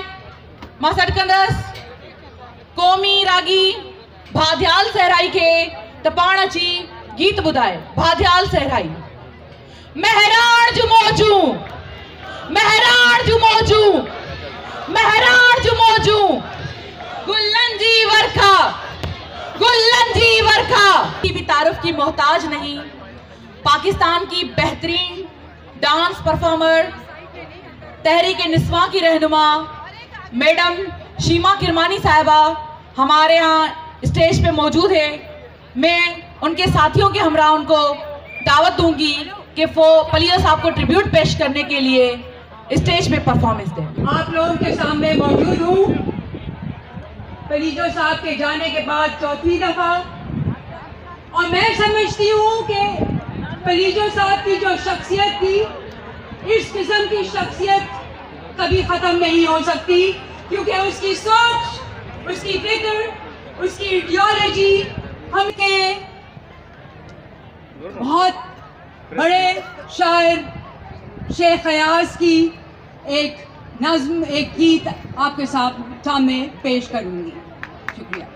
मां सॾु कंदसि क़ौमी रागी भाध्याल सहराई खे त पाण अची गीत ॿुधाए। भाध्याल सहराई। महराण जूं मौजूं, महराण जूं मौजूं, महराण जूं मौजूं, गुलन जी वर्खा, गुलन जी वर्खा की भी तारुफ की मोहताज नहीं। पाकिस्तान की बेहतरीन डांस परफॉर्मर, तहरीक निस्वां की रहनुमा मैडम शीमा किरमानी साहिबा हमारे यहाँ स्टेज पे मौजूद है। मैं उनके साथियों के हमरा उनको दावत दूंगी कि वो पलीजो साहब को ट्रिब्यूट पेश करने के लिए स्टेज पे परफॉर्मेंस दें। आप लोगों के सामने मौजूद हूँ पलीजो साहब के जाने के बाद चौथी दफा, और मैं समझती हूँ कि पलीजो साहब की जो शख्सियत थी, इस किस्म की शख्सियत कभी ख़त्म नहीं हो सकती, क्योंकि उसकी सोच, उसकी फिक्र, उसकी आइडियोलॉजी हमके बहुत बड़े शायर शेख अयाज की एक नज़्म, एक गीत आपके सामने पेश करूँगी। शुक्रिया।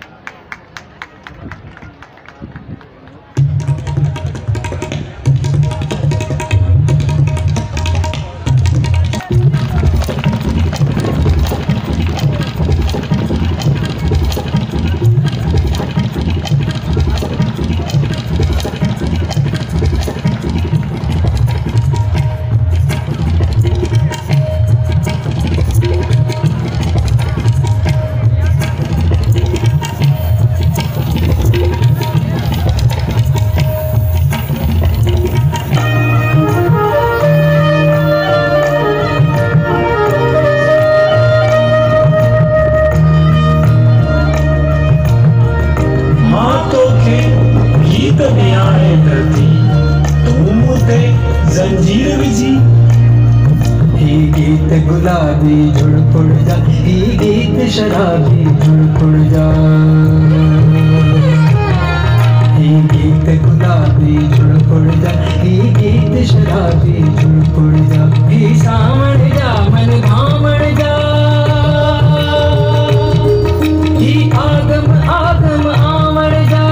गुलाबी झुड़पुड़ जा, ये गीत शराबी झुड़पुड़ जा, ये गीत गुलाबी झुड़पुड़ जा, ये गीत शराबी झुड़पुड़ जा, ये सावण जा मन भावण जा, ये आगम आगम आवण जा,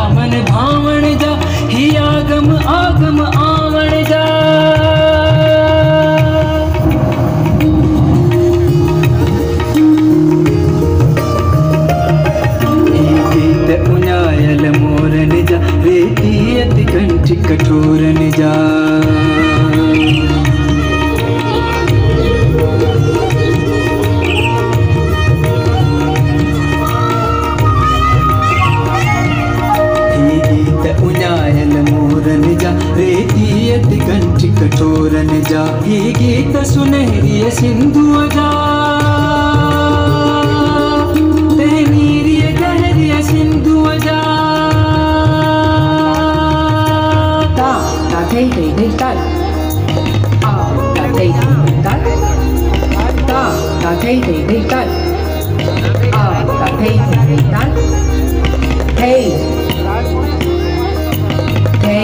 मन भावण जा, ही आगम आगम आवण जा, गीत उन्यायल मोरन जा, रेती अति कंठ कठोरन जा, रेती कंठ कठोरन जा, ये गीत सुनहरी सिंधु जा, तहनीरी गहरी सिंधु जा, ता ता थे ता आ ता थे ता ता ता थे ता आ ता थे ता हे हे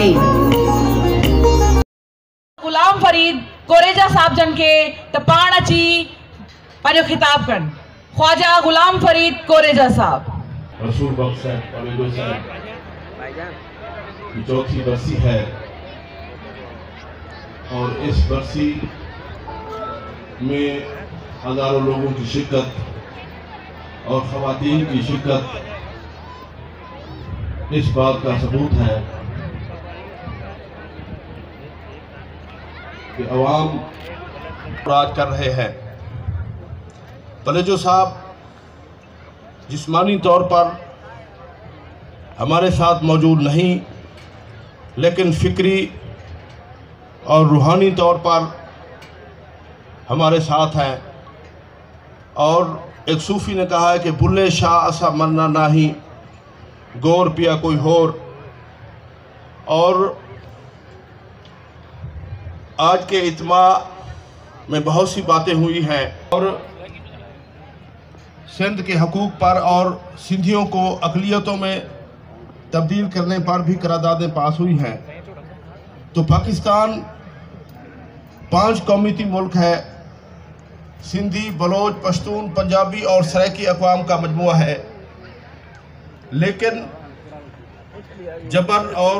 गुलाम फरीद कोरेजा साहब जन के तपाण अची पंहिंजो खिताब कन। ख्वाजा गुलाम फरीद कोरेजा साहब। रसूल बख्श साहब कॉलेजो साहब की चौथी बरसी है और इस बरसी में हजारों लोगों की शिरकत और खवातीन की शिरकत इस बात का सबूत है कि अवाम राज कर रहे हैं। कॉलेजो साहब जिस्मानी तौर पर हमारे साथ मौजूद नहीं, लेकिन फ़िक्री और रूहानी तौर पर हमारे साथ हैं। और एक सूफ़ी ने कहा है कि बुल्ले शाह असा मन्ना नाही, गोर पिया कोई होर। और आज के इज्तिमा में बहुत सी बातें हुई हैं और सिंध के हकूक़ पर और सिंधियों को अक़लियतों में तब्दील करने पर भी करारदादें पास हुई हैं। तो पाकिस्तान 5 कौमीती मुल्क है। सिंधी, बलोच, पश्तून, पंजाबी और सराइकी अक़वाम का मजमुआ है। लेकिन जबर और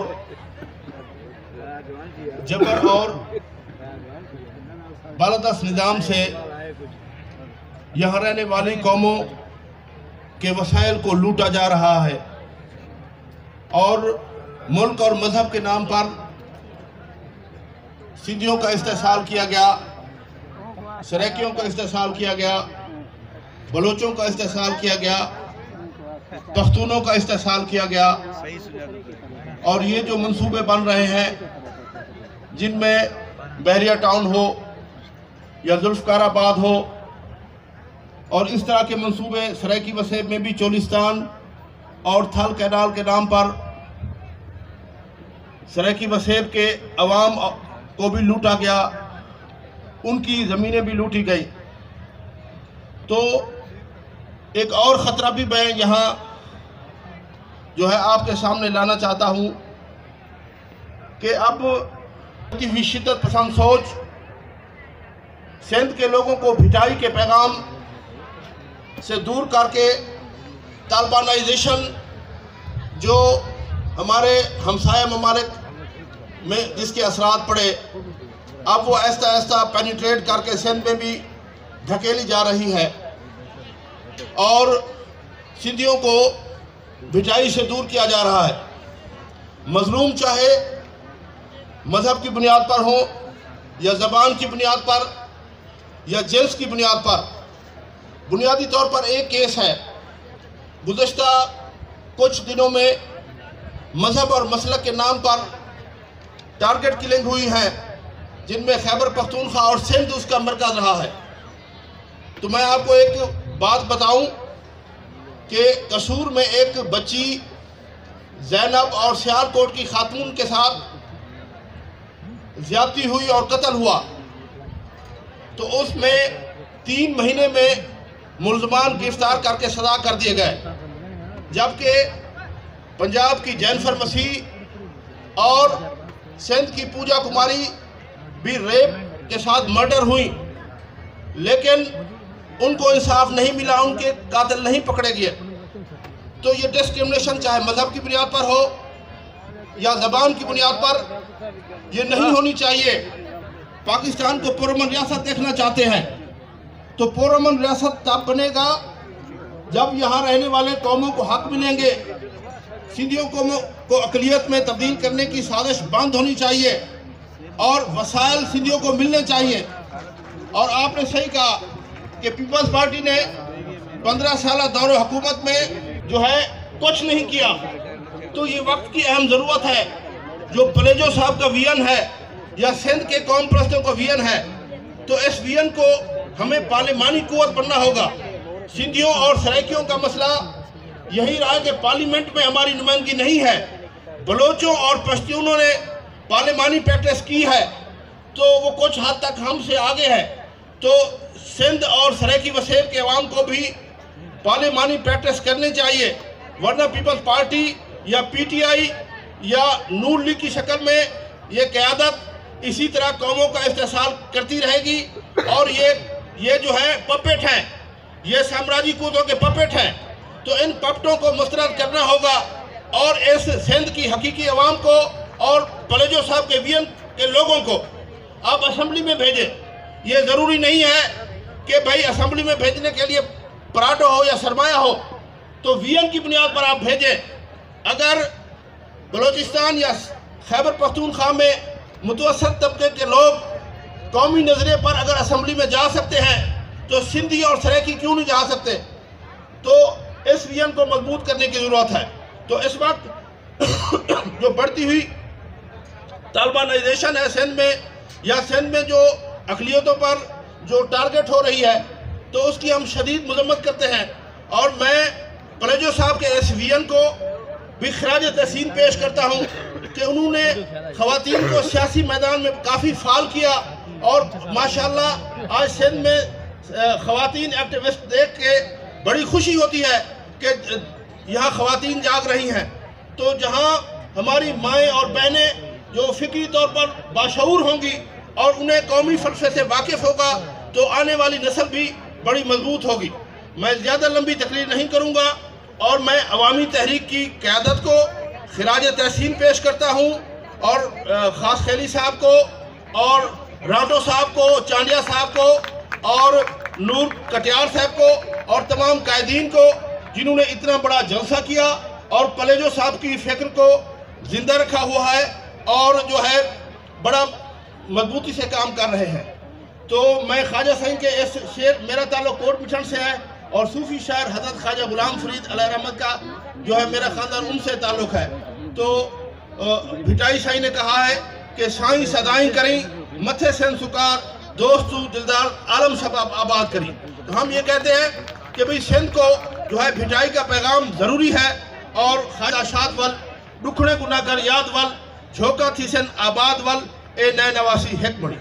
बालादस्त निज़ाम से यहाँ रहने वाली कौमों के वसाइल को लूटा जा रहा है और मुल्क और मज़हब के नाम पर सिंधियों का इस्तेसाल किया गया, सराइकियों का इस्तेसाल किया गया, बलोचों का इस्तेसाल किया गया, पख्तूनों का इस्तेसाल किया गया। और ये जो मंसूबे बन रहे हैं जिनमें बहरिया टाउन हो या जुल्फ़काराबाद हो, और इस तरह के मंसूबे सराइकी वसेब में भी चोलिस्तान और थल कैनाल के नाम पर सराइकी वसेब के अवाम को भी लूटा गया, उनकी ज़मीनें भी लूटी गई। तो एक और ख़तरा भी मैं यहाँ जो है आपके सामने लाना चाहता हूँ कि अब की हुई शिद्दत पसंद सोच सिंध के लोगों को भिटाई के पैगाम से दूर करके तालिबानाइजेशन जो हमारे हमसाया ममालिक में जिसके असरात पड़े, अब वो ऐसा ऐसा पेनिट्रेट करके सिंध में भी धकेली जा रही है और सिंधियों को भिटाई से दूर किया जा रहा है। मजलूम चाहे मज़हब की बुनियाद पर हो या ज़बान की बुनियाद पर या जिन्स की बुनियाद पर, बुनियादी तौर पर एक केस है। गुज़श्ता कुछ दिनों में मज़हब और मसलक के नाम पर टारगेट किलिंग हुई है, जिनमें खैबर पख्तूनख्वा और सिंध उसका मरकज़ रहा है। तो मैं आपको एक बात बताऊं कि कसूर में एक बच्ची जैनब और सियालकोट की खातून के साथ ज्यादती हुई और कत्ल हुआ, तो उसमें 3 महीने में मुलजमान गिरफ्तार करके सजा कर दिए गए। जबकि पंजाब की जैनफर मसीह और सिंध की पूजा कुमारी भी रेप के साथ मर्डर हुई, लेकिन उनको इंसाफ नहीं मिला, उनके कातिल नहीं पकड़े गए। तो ये डिस्क्रिमिनेशन चाहे मजहब की बुनियाद पर हो या ज़बान की बुनियाद पर, ये नहीं होनी चाहिए। पाकिस्तान को पुरअमन रियासत देखना चाहते हैं तो पुरअमन रियासत तब बनेगा जब यहाँ रहने वाले कौमों को हक मिलेंगे। सिंधियों को अक़लियत में तब्दील करने की साजिश बंद होनी चाहिए और वसाइल सिंधियों को मिलने चाहिए। और आपने सही कहा कि पीपल्स पार्टी ने 15 साल दौरे हुकूमत में जो है कुछ नहीं किया, तो ये वक्त की अहम ज़रूरत है। जो पलेजो साहब का विजन है या सिंध के कौम परस्तों का विजन है, तो इस विजन को हमें पार्लिमानी कुव्वत बनना होगा। सिंधियों और सराइकियों का मसला यही रहा कि पार्लियामेंट में हमारी नुमाइंदगी नहीं है। बलोचों और पश्तूनों ने पार्लिमानी प्रैक्टिस की है, तो वो कुछ हद तक हमसे आगे है। तो सिंध और सराइकी वसेब के अवाम को भी पार्लिमानी प्रैक्टिस करनी चाहिए, वरना पीपल्स पार्टी या पीटीआई या नून लीग की शक्ल में ये क़यादत इसी तरह कौमों का इस्तेसाल करती रहेगी। और ये जो है पपेट हैं, ये साम्राज्य कूदों के पपेट हैं। तो इन पपटों को मुस्तरद करना होगा और इस सिंध की हकीकी अवाम को और पलेजो साहब के विजन के लोगों को आप असम्बली में भेजें। ये ज़रूरी नहीं है कि भाई असम्बली में भेजने के लिए पराठो हो या सरमाया हो, तो विजन की बुनियाद पर आप भेजें। अगर बलोचिस्तान या खैबर पख्तूनख्वा में मुतवस्सत तबके के लोग कौमी नज़रिए पर अगर असम्बली में जा सकते हैं, तो सिंधी और सराइकी क्यों नहीं जा सकते? तो इस विजन को मजबूत करने की ज़रूरत है। तो इस वक्त जो बढ़ती हुई तालिबानाइजेशन है सिंध में, या सिंध में जो अक़लियतों पर जो टारगेट हो रही है, तो उसकी हम शदीद मजम्मत करते हैं। और मैं पलेजो साहब के इस विजन को भी खराज तहसीन पेश करता हूँ कि उन्होंने ख़वातीन को सियासी मैदान में काफ़ी फाल किया, और माशाल्लाह आज सिंध में ख़वातीन एक्टिविस्ट देख के बड़ी खुशी होती है कि यहाँ ख़वातीन जाग रही हैं। तो जहाँ हमारी माएँ और बहनें जो फ़िक्री तौर पर बाशऊर होंगी और उन्हें कौमी फ़लसफ़े से वाकिफ़ होगा, तो आने वाली नस्ल भी बड़ी मजबूत होगी। मैं ज़्यादा लंबी तकरीर नहीं करूँगा और मैं अवामी तहरीक की क़यादत को खिराज तहसीन पेश करता हूँ, और ख़ास खैली साहब को और राटो साहब को, चांडिया साहब को और नूर कटियार साहब को और तमाम कायदीन को जिन्होंने इतना बड़ा जलसा किया और पलेजो साहब की फ़िक्र को ज़िंदा रखा हुआ है और जो है बड़ा मजबूती से काम कर रहे हैं। तो मैं ख्वाजा साईं के इस शेर, मेरा ताल्लुक़ कोट मिठन से है और सूफ़ी शायर हज़रत ख्वाजा गुलाम फरीद अलैहि रहमत का जो है मेरा ख़ानदान उनसे ताल्लुक़ है। तो भिटाई शाही ने कहा है कि साईं सदाई करें मथे सेन सुकार, दोस्तू दिलदार आलम शबाब आबाद करी। तो हम ये कहते हैं कि भाई सिंध को जो है भिटाई का पैगाम ज़रूरी है, और ख्वाजा शाद वल दुखड़े गुनाकर याद वल झोंका थी सेन आबाद वल ए नए नवासी हेक बड़ी।